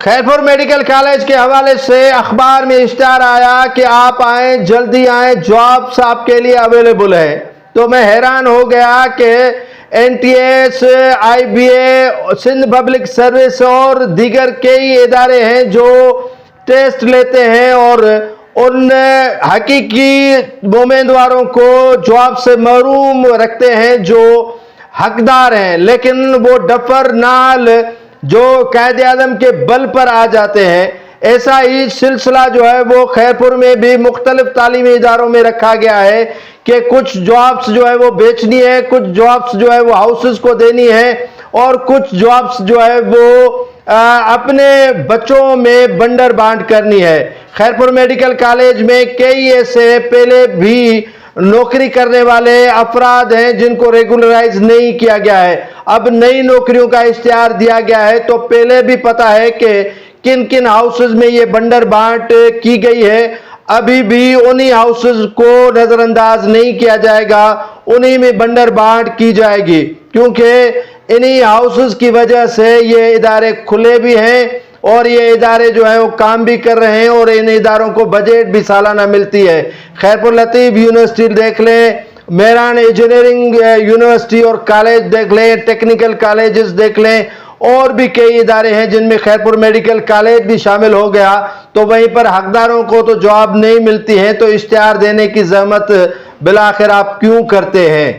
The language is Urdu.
خیرپور میڈیکل کالج کے حوالے سے اخبار میں اشتہار آیا کہ آپ آئیں، جلدی آئیں، جابس آپ کے لیے اویلیبل ہے۔ تو میں حیران ہو گیا کہ NTS، IBA، Sindh public service اور دیگر کئی ادارے ہیں جو ٹیسٹ لیتے ہیں اور ان حقیقی امیدواروں کو جاب سے محروم رکھتے ہیں جو حقدار ہیں، لیکن وہ ڈفر نال جو قائد اعظم کے بل پر آ جاتے ہیں۔ ایسا ہی سلسلہ جو ہے وہ خیرپور میں بھی مختلف تعلیمی اداروں میں رکھا گیا ہے کہ کچھ جابس جو ہے وہ بیچنی ہے، کچھ جابس جو ہے وہ ہاؤسز کو دینی ہے اور کچھ جابس جو ہے وہ اپنے بچوں میں بنڈر بانٹ کرنی ہے۔ خیرپور میڈیکل کالج میں کئی ایسے پہلے بھی نوکری کرنے والے افراد ہیں جن کو ریگولرائز نہیں کیا گیا ہے۔ اب نئی نوکریوں کا اشتہار دیا گیا ہے تو پہلے بھی پتا ہے کہ کن کن ہاؤسز میں یہ بنڈر بانٹ کی گئی ہے۔ ابھی بھی انہی ہاؤسز کو نظر انداز نہیں کیا جائے گا، انہی میں بنڈر بانٹ کی جائے گی، کیونکہ انہی ہاؤسز کی وجہ سے یہ ادارے کھلے بھی ہیں اور یہ ادارے جو ہیں وہ کام بھی کر رہے ہیں اور ان اداروں کو بجٹ بھی سالانہ ملتی ہے۔ خیرپور لطیف یونیورسٹی دیکھ لیں، میران انجینئرنگ یونیورسٹی اور کالج دیکھ لیں، ٹیکنیکل کالجز دیکھ لیں، اور بھی کئی ادارے ہیں جن میں خیرپور میڈیکل کالج بھی شامل ہو گیا، تو وہیں پر حقداروں کو تو جاب نہیں ملتی ہے، تو اشتہار دینے کی زحمت بالآخر آپ کیوں کرتے ہیں؟